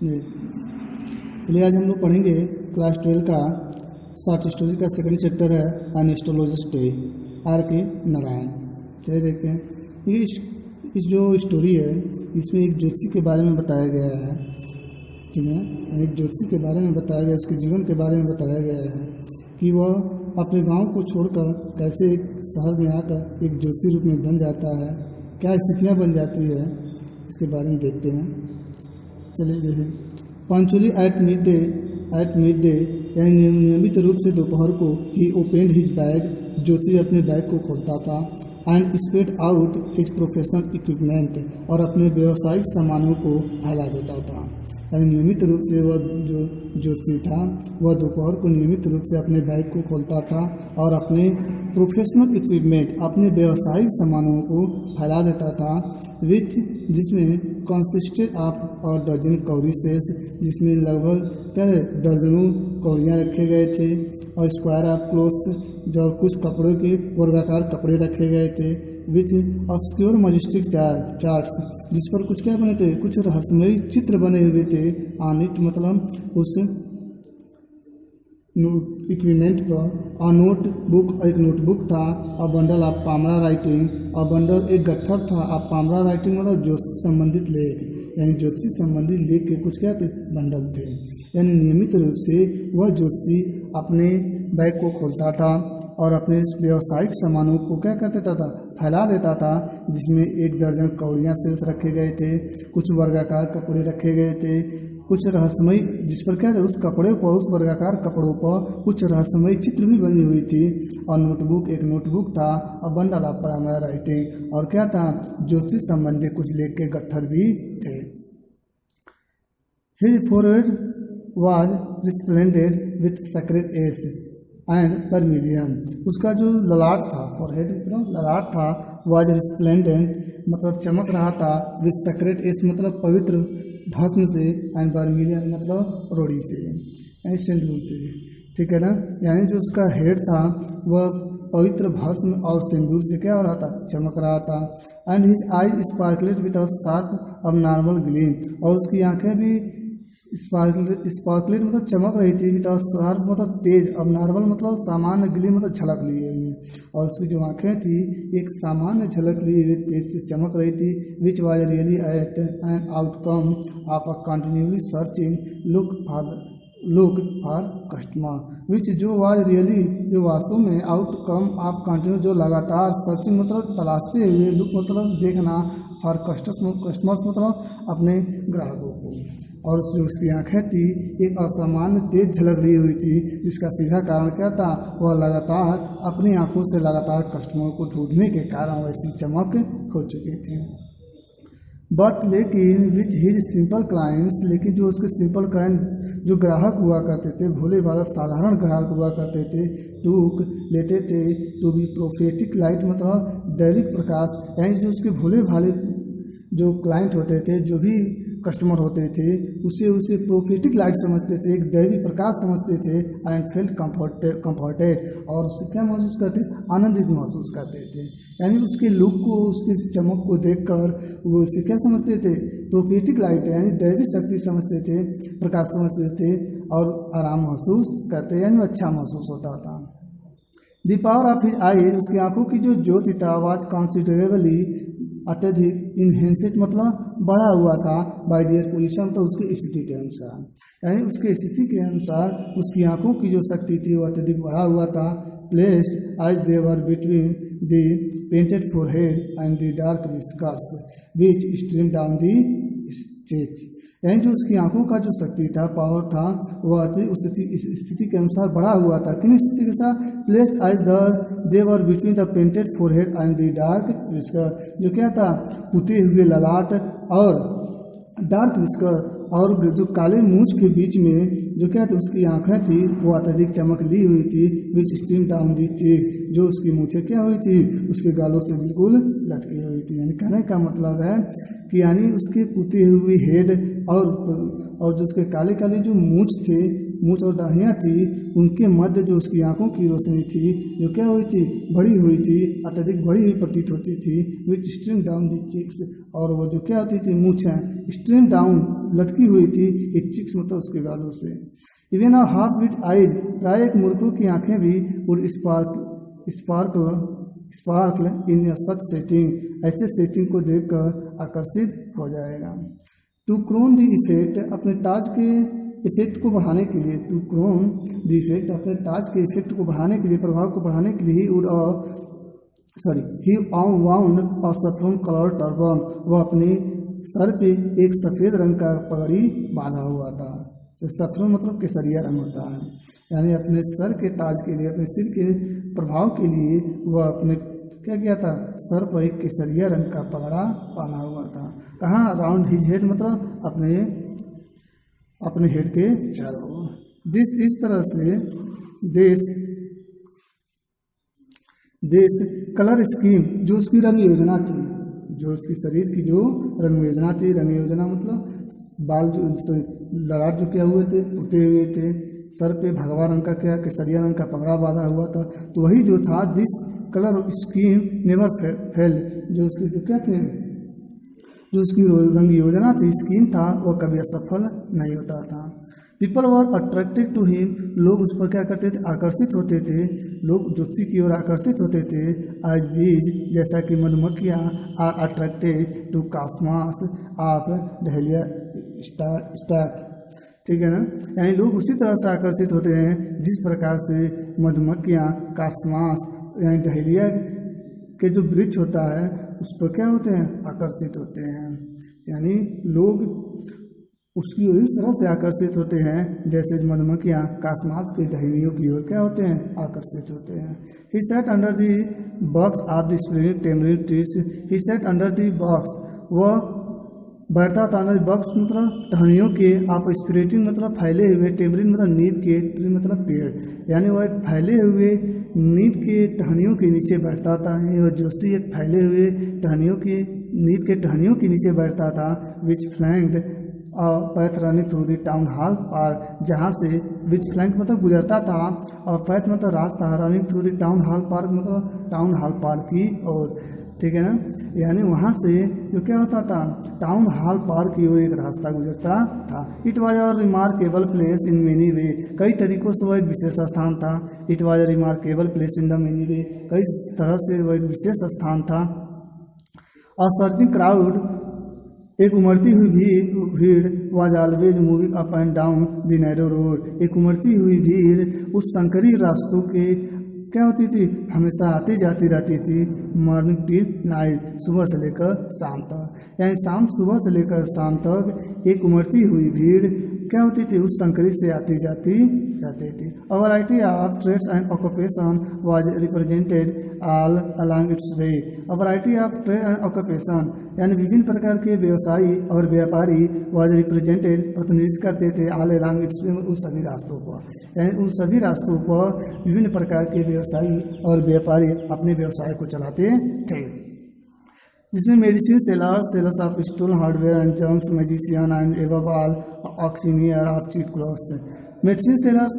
जी, चलिए आज हम लोग पढ़ेंगे क्लास 12 का शॉर्ट स्टोरी का सेकंड चैप्टर है एन एस्ट्रोलॉजिस्ट डे, आर के नारायण। चलिए देखते हैं। ये इस जो स्टोरी है इसमें एक ज्योतिषी के बारे में बताया गया है, ठीक है। एक ज्योतिषी के बारे में बताया गया, उसके जीवन के बारे में बताया गया है कि वह अपने गांव को छोड़कर कैसे एक शहर में आकर एक ज्योतिषी रूप में बन जाता है, क्या स्थितियाँ बन जाती है, इसके बारे में देखते हैं। चलिए देखें। पंचुअली एट मिड डे यानी नियमित रूप से दोपहर को ही ओपनड हिज बैग, ज्योतिषी अपने बैग को खोलता था and spread out his professional equipment, और अपने व्यावसायिक सामानों को फैला देता था। यानी नियमित रूप से वह जो ज्योतिषी था वह दोपहर को नियमित रूप से अपने बैग को खोलता था और अपने प्रोफेशनल इक्विपमेंट, अपने व्यावसायिक सामानों को फैला देता था, विच जिसमें कंसिस्टेड ऑफ और डजन कौरी सेल्स, जिसमें लगभग दर्जनों कौड़ियाँ रखे गए थे, और स्क्वायर ऑफ क्लोथ्स, जो कुछ कपड़ों के वर्गाकार कपड़े रखे गए थे, विथ ऑब्सक्योर मजेस्टिक चार्ट्स, जिस पर कुछ क्या बने थे, कुछ रहस्यमयी चित्र बने हुए थे। ऑन इट मतलब उस इक्विपमेंट पर और नोटबुक, एक नोटबुक था, और बंडल ऑफ पामरा राइटिंग, और बंडल एक गट्ठर था। अब पामरा राइटिंग मतलब ज्योतिष संबंधित लेख, यानी ज्योतिष संबंधित लेख के कुछ क्या थे, बंडल थे। यानी नियमित रूप से वह ज्योतिषी अपने बैग को खोलता था और अपने व्यावसायिक सामानों को क्या कर देता था, फैला देता था, जिसमें 1 दर्जन कौड़ियाँ सेल्स रखे गए थे, कुछ वर्गाकार कपड़े रखे गए थे, कुछ रहस्यमयी, जिस पर क्या था, उस कपड़े पर, उस वर्गाकार कपड़ों पर कुछ रहस्यमयी चित्र भी बनी हुई थी, और नोटबुक, एक नोटबुक था, और बंडल ऑफ प्राइमरी राइटिंग, और क्या था, ज्योतिष संबंधी कुछ लेख के गट्ठर भी थे। His forehead was resplendent with sacred ash and vermilion, उसका जो ललाट था, फोरहेड मतलब ललाट था, वाज रिस्प्लेंडेंट मतलब चमक रहा था, विथ सेक्रेड एस मतलब पवित्र भस्म से, एंड वर्मिलियन मतलब रोड़ी से, यानी सिंदूर से, ठीक है ना। यानी जो उसका हेड था वह पवित्र भस्म और सिंदूर से क्या हो रहा था, चमक रहा था। And his eye sparkled with a sharp abnormal gleam, और उसकी आंखें भी स्पार्कलेट मतलब चमक रही थी, विथ शार्प मतलब तेज, अब नॉर्मल मतलब सामान्य, ग्लीम मतलब झलक ली हुई, और उसकी जो आंखें थी एक सामान्य झलक ली हुई तेज से चमक रही थी। Which was really at an outcome of a continually searching look for customer, which जो वाज रियली, जो वास्तव में आउटकम ऑफ कंटिन्यू, जो लगातार सर्चिंग मतलब तलाशते हुए, लुक मतलब देखना, फॉर कस्टमर्स मतलब अपने ग्राहकों को, और जो उसकी आंखें थी एक असामान्य तेज झलक रही हुई थी, जिसका सीधा कारण क्या था, वह लगातार अपनी आंखों से लगातार कस्टमर को ढूंढने के कारण वैसी चमक हो चुकी थी। बट लेकिन विच हिज सिंपल क्लाइंट्स, लेकिन जो उसके सिंपल क्लाइंट, जो ग्राहक हुआ करते थे, भोले भाले साधारण ग्राहक हुआ करते थे, टूक लेते थे तो भी प्रोफेटिक लाइट मतलब दैविक प्रकाश, यानी जो उसके भोले भाले जो क्लाइंट होते थे, जो भी कस्टमर होते थे, उसे प्रोफेटिक लाइट समझते थे, एक दैवी प्रकाश समझते थे, एंड फेल्ट कंफर्टेड, और उससे क्या महसूस करते, आनंदित महसूस करते थे। यानी उसके लुक को, उसकी चमक को देखकर वो उसे क्या समझते थे, प्रोफेटिक लाइट यानी दैवी शक्ति समझते थे, प्रकाश समझते थे, और आराम महसूस करते, यानी अच्छा महसूस होता था। द पावर ऑफ हिज आई, उसकी आंखों की जो ज्योति था, वाज कंसिडरेबली अत्यधिक इनहेंसेड मतलब बढ़ा हुआ था, बाय डियर पोजिशन तो उसकी स्थिति के अनुसार, यानी उसके स्थिति के अनुसार उसकी आंखों की जो शक्ति थी वो अत्यधिक बढ़ा हुआ था। Placed as they were between the painted forehead and the dark whiskers which stream down the cheeks, यानी जो उसकी आंखों का जो शक्ति था, पावर था, वह उस स्थिति के अनुसार बढ़ा हुआ था। किन स्थिति के साथ, placed as they were between the painted forehead and the dark whisker, जो क्या था, पुते हुए ललाट और डार्क विस्कर, और जो काले मूंछ के बीच में जो क्या था, उसकी आंखें थी वो अत्यधिक चमक ली हुई थी, which stream down the cheek, जो उसकी मूंछें क्या हुई थी, उसके गालों से बिल्कुल लटकी हुई थी। यानी कहने का मतलब है कि यानी उसके पुते हुए हेड और जो उसके काले काले जो मूंछ थे, मूंछ और दाढ़ियाँ थी, उनके मध्य जो उसकी आंखों की रोशनी थी जो क्या हुई थी, बढ़ी हुई थी, अत्यधिक बढ़ी हुई प्रतीत होती थी, which stream down the cheeks, और वो जो क्या होती थी, मूंछें स्ट्रीम डाउन लटकी हुई थी इट चिक्स मतलब उसके गालों से। Even a half wit eyes, प्राय एक मूर्खों की आंखें भी would sparkle in such setting, ऐसे सेटिंग को देखकर आकर्षित हो जाएगा। टू क्रोन द इफेक्ट, अपने ताज के इफेक्ट को बढ़ाने के लिए, टू क्रोन द इफेक्ट, अपने ताज के इफेक्ट को बढ़ाने के लिए, प्रभाव को बढ़ाने के लिए ही वाउंड अ सैफरन कलर टर्बन, वह अपने सर पे एक सफ़ेद रंग का पगड़ी बांधा हुआ था। तो सैफरन मतलब केसरिया रंग होता है, यानी अपने सर के ताज के लिए, अपने सिर के प्रभाव के लिए वह अपने क्या किया था, सर पर एक केसरिया रंग का पगड़ा पहना हुआ था। कहाँ, राउंड हिज हेड मतलब अपने हेड के चारों ओर। दिस इस तरह से देश कलर स्कीम, जो उसकी रंग योजना थी, जो उसकी शरीर की जो रंग योजना थी, रंग योजना मतलब बाल जो ललाट जो किया हुए थे, पुते हुए थे, सर पे भगवा रंग का क्या केसरिया रंग का पगड़ा बांधा हुआ था, तो वही जो था this colour scheme never fail, जो उसकी जो क्या थे, जो उसकी रंग योजना थी, स्कीम था, वह कभी असफल नहीं होता था। People were attracted to him, लोग उस पर क्या करते थे, आकर्षित होते थे, लोग ज्योतिषी की ओर आकर्षित होते थे। आज बीज, जैसा कि मधुमक्खियाँ are attracted to cosmos of dahlia stalk, ठीक है ना, यानी लोग उसी तरह से आकर्षित होते हैं जिस प्रकार से मधुमक्खियाँ कास्मास यानी डहेलिया के जो वृक्ष होता है उस पर क्या होते हैं, आकर्षित होते हैं। यानी लोग उसकी ओर इस तरह से आकर्षित होते हैं जैसे मधुमक्खियाँ कास्मास के टहनियों की ओर क्या होते हैं, आकर्षित होते हैं। He sat under the boughs of the spreading tamarind trees, he sat under the boughs, वह बैठता था अंडर बॉक्स मतलब टहनियों के, आप स्प्रेटिंग मतलब फैले हुए, टेमरिन मतलब नीम के, ट्री मतलब पेड़, यानी वह एक फैले हुए नीम के टहनियों के नीचे बैठता था। और जोशी एक फैले हुए टहनियों के नीम के टहनियों के नीचे बैठता था। Which flanked path running through the town hall park, जहाँ से विच फ्लैंक मतलब गुजरता था और पैथ मतलब रास्ता, running through the town hall park मतलब टाउन हॉल पार्क की ओर, ठीक है ना, यानी वहाँ से जो क्या होता था, टाउन हॉल पार्क की ओर एक रास्ता गुजरता था। It was a remarkable place in many वे, कई तरीक़ों से वह एक विशेष स्थान था। It was a remarkable place in the many वे, कई तरह से वह एक विशेष स्थान था। अ सर्जिंग क्राउड, एक उमड़ती हुई भीड़ was always moving up and down the narrow road, एक उमड़ती हुई भीड़ उस संकरी रास्तों के क्या होती थी, हमेशा आती जाती रहती थी। मॉर्निंग टिल नाइट, सुबह से लेकर शाम तक, यानी सुबह से लेकर शाम तक एक उमड़ती हुई भीड़ क्या होती थी, उस संकरी से आती जाती रहती थी। A variety of trades and occupation was represented all along its way, a variety of trade and occupation, यानी विभिन्न प्रकार के व्यवसायी और व्यापारी वाज रिप्रेजेंटेड, प्रतिनिधित्व करते थे, ऑल अलॉन्ग इट्स वे, उस सभी रास्तों पर, यानी उन सभी रास्तों पर विभिन्न प्रकार के व्यवसायी और व्यापारी अपने व्यवसाय को चलाते थे, जिसमें medicine sellers of stolen hardware and junks, magician and above all auctioneer of cheap clothes. Medicine sellers,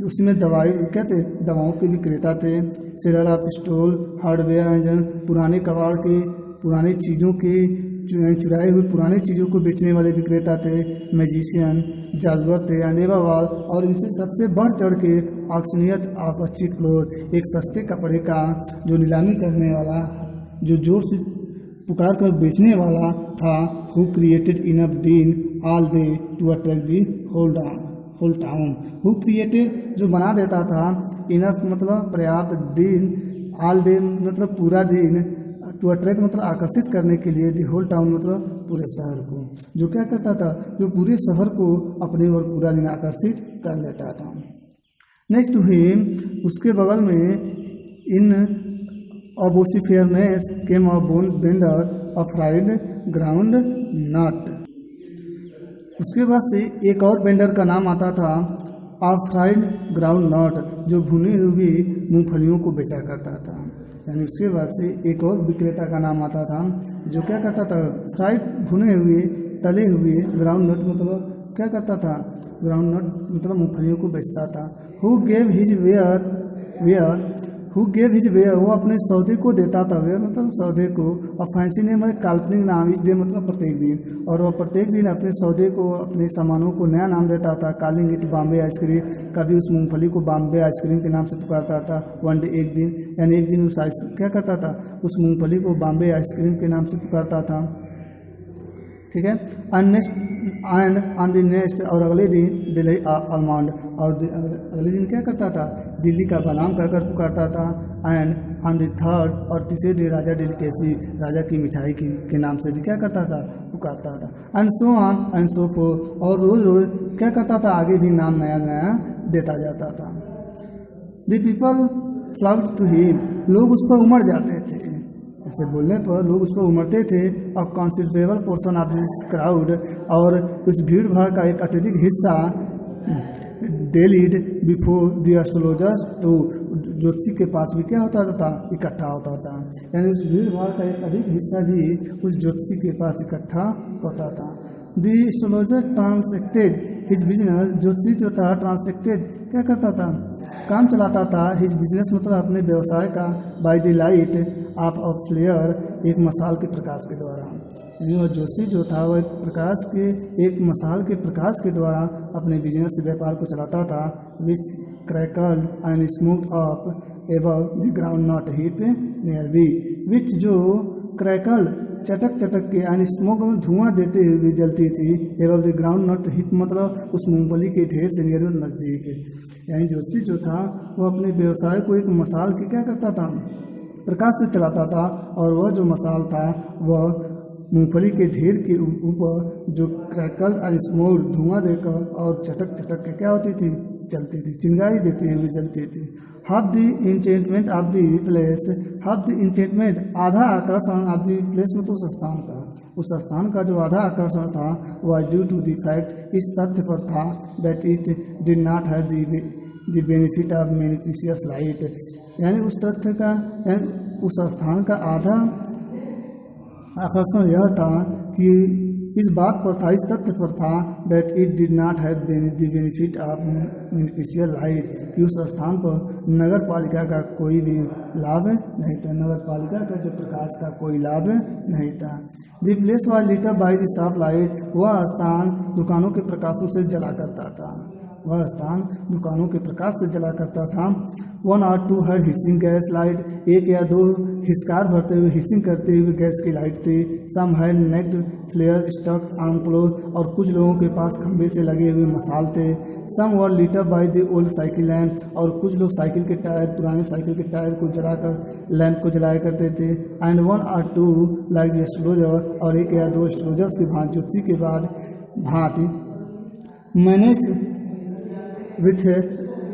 उसमें दवाई कहते दवाओं के विक्रेता थे। Seller of stolen hardware and पुराने कबाड़ के, पुराने चीज़ों के, चुराए हुए पुराने चीज़ों को बेचने वाले विक्रेता थे। मैजिशियन, जादूगर थे, अनेबावाल, और इनसे सबसे बढ़ चढ़ के ऑक्सीनियर ऑफ चीप क्लॉथ, एक सस्ते कपड़े का जो नीलामी करने वाला, जो जोर से पुकार कर बेचने वाला था। Who created enough din all day to attract the whole town, who created जो बना देता था, इनफ मतलब पर्याप्त, दिन ऑल डे मतलब पूरा दिन, टू अट्रैक्ट मतलब आकर्षित करने के लिए, दी होल टाउन मतलब पूरे शहर को, जो क्या करता था, जो पूरे शहर को अपनी ओर पूरा दिन आकर्षित कर लेता था। नेक्स्ट टू हिम, उसके बगल में इन Obosifiernes came a bone bender of fried ground nut, उसके बाद से एक और बेंडर का नाम आता था ऑफ फ्राइड ग्राउंड नट, जो भुनी हुई मूंगफलियों को बेचा करता था। यानी उसके बाद से एक और विक्रेता का नाम आता था जो क्या करता था, फ्राइड भुने हुए तले हुए ग्राउंड नट मतलब क्या करता था, ग्राउंड नट मतलब मूंगफलियों को बेचता था। Who gave his ware who gave his ware, वो अपने सौदे को देता था, वेयर मतलब सौदे को, और फैंसी नेम है काल्पनिक नाम, इस डे मतलब प्रत्येक दिन, और वह प्रत्येक दिन अपने सौदे को, अपने सामानों को नया नाम देता था, कॉलिंग इट बॉम्बे आइसक्रीम, कभी उस मूंगफली को बॉम्बे आइसक्रीम के नाम से पुकारता था, वन डे एक दिन, यानी एक दिन उस क्या करता था, उस मूंगफली को बॉम्बे आइसक्रीम के नाम से पुकारता था, ठीक है। एंड ऑन द नेक्स्ट, और अगले दिन दिल्ली आलमंड, और अगले दिन क्या करता था, दिल्ली का बादाम कहकर पुकारता था। एंड ऑन द थर्ड, और तीसरे दिन राजा डेलिकेसी, राजा की मिठाई के नाम से भी क्या करता था, पुकारता था। And so on and so fourth, और रोज रोज क्या करता था, आगे भी नाम नया नया देता जाता था। द पीपल फ्लॉक्ड टू हिम, लोग उस पर उमड़ जाते थे, ऐसे बोलने पर लोग उस पर उमड़ते थे। और considerable portion of this crowd, और उस भीड़ भाड़ का एक अत्यधिक हिस्सा डेलीड बिफोर द एस्ट्रोलॉजर्स, तो ज्योतिषी के पास भी क्या होता था, इकट्ठा होता था, यानी उस भीड़ भाड़ का एक अधिक हिस्सा भी उस ज्योतिषी के पास इकट्ठा होता था। द एस्ट्रोलॉजर ट्रांसैक्टेड हिज बिजनेस, ज्योतिषी जो था ट्रांसैक्टेड क्या करता था, काम चलाता था, हिज बिजनेस मतलब अपने व्यवसाय का, by the light of a flare, एक मसाल के प्रकाश के द्वारा, यानी वह ज्योतिषी जो था वह प्रकाश के, एक मसाल के प्रकाश के द्वारा अपने बिजनेस व्यापार को चलाता था। Which crackled and smoked up above the groundnut heap nearby, which जो क्रैकल चटक चटक के यानी स्मोक में धुआं देते हुए जलती थी, above the groundnut heat मतलब उस मूंगफली के ढेर से नियर नज़दीक, यानी ज्योतिषी जो था वो अपने व्यवसाय को एक मसाल के क्या करता था, प्रकाश से चलाता था, और वह जो मसाल था वह मूंगफली के ढेर के ऊपर जो क्रैकल और स्मोक धुआं देकर और चटक चटक के क्या होती थी, जलती थी, चिंगारी देते हुए जलती थी। Half the enchantment of the place, half the enchantment आधा आकर्षण ऑफ द प्लेस में तो उस स्थान का जो आधा आकर्षण था वह ड्यू टू द फैक्ट, इस तथ्य पर था, that it did not have the benefit of municipal light, यानी उस तथ्य का, यानी उस स्थान का आधा आकर्षण यह था कि इस बात पर था, इस तथ्य पर था, that it did not have the benefit of beneficial light, कि उस स्थान पर नगर पालिका का कोई भी लाभ नहीं था, नगर पालिका का जो प्रकाश का कोई लाभ नहीं था। The place was lit up by the shop light, वह स्थान दुकानों के प्रकाशों से जला करता था, वह स्थान दुकानों के प्रकाश से जला करता था। 1 or 2 her hissing gas light, एक या दो हिसकार भरते हुए हिसिंग करते हुए गैस की लाइट थी। Some had naked flare stuck on pole, और कुछ लोगों के पास खंभे से लगे हुए मसाल थे। Some were lit up by the old cycle lamp, और कुछ लोग साइकिल के टायर, पुराने साइकिल के टायर को जलाकर लैंप को जलाया करते थे। And 1 or 2 like the astrologer, और एक या दो एस्ट्रोलॉजर्स की भांति ज्योतिषी के बाद भांति manage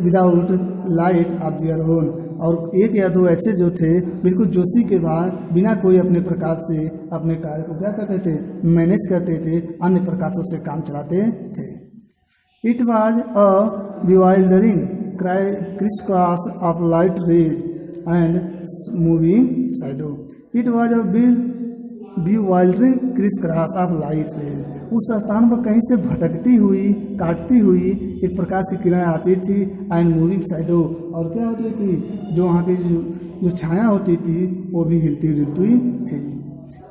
without light of their own, और एक या दो ऐसे जो थे बिल्कुल ज्योतिषी के बाद बिना कोई अपने प्रकाश से अपने कार्य को क्या करते थे, मैनेज करते थे, अन्य प्रकाशों से काम चलाते थे। It was a bewildering criss cross of light rays and moving shadow, it was a bewildering criss cross of light rays, उस स्थान पर कहीं से भटकती हुई, काटती हुई एक प्रकाश की किरणें आती थी। एंड मूविंग शैडो, और क्या होती थी, जो वहाँ की जो छाया होती थी वो भी हिलती डुलती थी,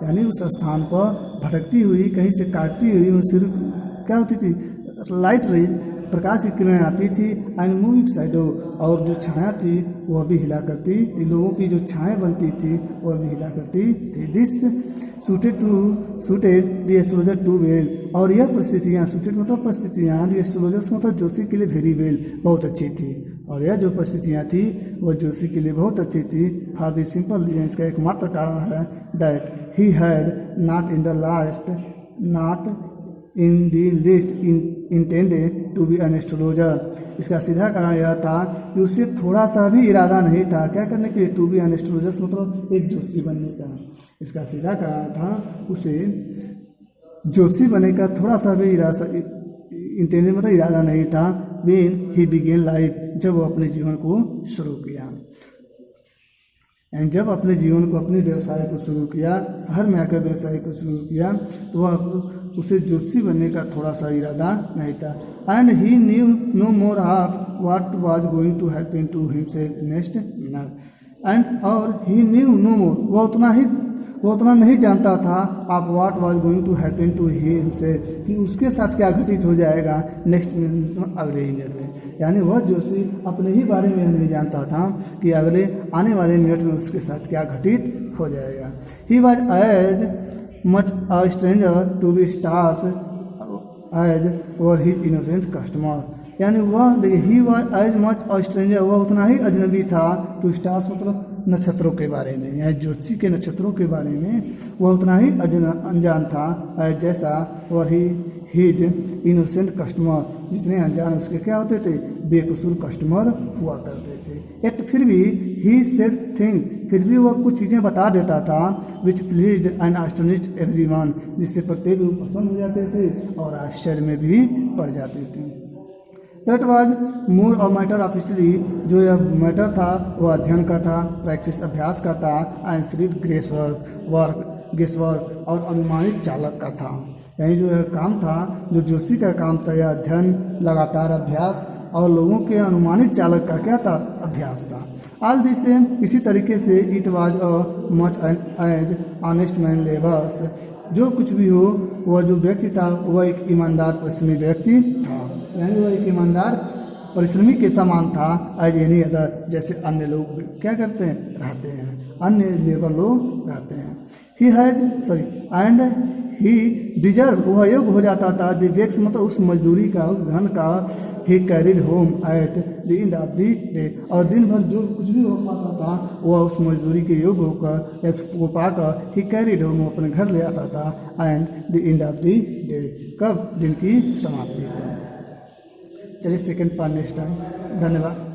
यानी उस स्थान पर भटकती हुई, कहीं से काटती हुई सिर्फ क्या होती थी, लाइट रेज, प्रकाश की किरणें आती थी। एंड मूविंग शैडो, और जो छाया थी वह भी हिला करती थी, लोगों की जो छाएं बनती थी वह भी हिला करती थी। This suited the astrologer too well, और यह परिस्थितियाँ, सूटेड मतलब परिस्थितियाँ, द एस्ट्रोलॉजर्स मतलब ज्योतिषी के लिए वेरी वेल, बहुत अच्छी थी, और यह जो परिस्थितियाँ थी वह ज्योतिषी के लिए बहुत अच्छी थी। फॉर द सिंपल रीजन, इसका एकमात्र कारण है that he had not in the least intended to be an astrologer, इसका सीधा कारण यह था कि उसे थोड़ा सा भी इरादा नहीं था क्या करने के लिए, टू बी एन एस्ट्रोलॉजर मतलब एक ज्योतिषी बनने का, इसका सीधा कारण था उसे ज्योतिषी बनने का थोड़ा सा भी इंटेंडेड मतलब इरादा नहीं था। व्हेन ही बिगेन लाइफ, जब वो अपने जीवन को शुरू किया, एंड जब अपने जीवन को, अपने व्यवसाय को शुरू किया, शहर में आकर व्यवसाय को शुरू किया, तो वह उसे ज्योतिषी बनने का थोड़ा सा इरादा नहीं था। And he knew no more of what was going to happen to himself next minute, and और ही न्यू नो मोर, वो उतना नहीं जानता था आप what was going to happen to him से, कि उसके साथ क्या घटित हो जाएगा नेक्स्ट मिनट, अगले ही मिनट में। यानी वह जोशी अपने ही बारे में नहीं जानता था कि अगले आने वाले मिनट में उसके साथ क्या घटित हो जाएगा। He was as much a stranger to the stars as were his innocent customer. यानी वह देखिए he was as much a stranger, वह उतना ही अजनबी था टू स्टार्स मतलब नक्षत्रों के बारे में, या ज्योतिषी के नक्षत्रों के बारे में वह उतना ही अनजान था जैसा वह हिज इनोसेंट कस्टमर, जितने अनजान उसके क्या होते थे, बेकसूर कस्टमर हुआ करते थे। एट फिर भी ही सेड थिंग, फिर भी वह कुछ चीज़ें बता देता था विच प्लीज्ड एंड एस्टोनिश्ड एवरीवन, जिससे प्रत्येक लोग पसंद हो जाते थे और आश्चर्य में भी पड़ जाते थे। That was more a matter of study, जो यह मैटर था वह अध्ययन का था, प्रैक्टिस अभ्यास का था, एंड स्लीप गेसवर्क और अनुमानित चालक का था। यानी जो यह काम था, जो जोशी का काम था, यह अध्ययन, लगातार अभ्यास और लोगों के अनुमानित चालक का क्या था, अभ्यास था। ऑल दिस सेम, इसी तरीके से it was a much as honest man labours, जो कुछ भी हो वह जो व्यक्ति था वह एक ईमानदार परिश्रमी व्यक्ति था। यानी वह एक ईमानदार परिश्रमी के समान था एज एनी अदर, जैसे अन्य लोग क्या करते हैं, रहते हैं, अन्य लेबर लोग रहते हैं। ही एंड ही डिजर्व, वह योग्य हो जाता था द वेक्स मतलब उस मजदूरी का, उस धन का, ही carried home at the end of the day, और दिन भर जो कुछ भी हो पाता था वह उस मजदूरी के योग्य होकर या उसको पाकर ही कैरिड होम अपने घर ले आता था and the end of the day, कब, दिन की समाप्ति को। चलिए सेकेंड पार्ट नेक्स्ट टाइम। धन्यवाद।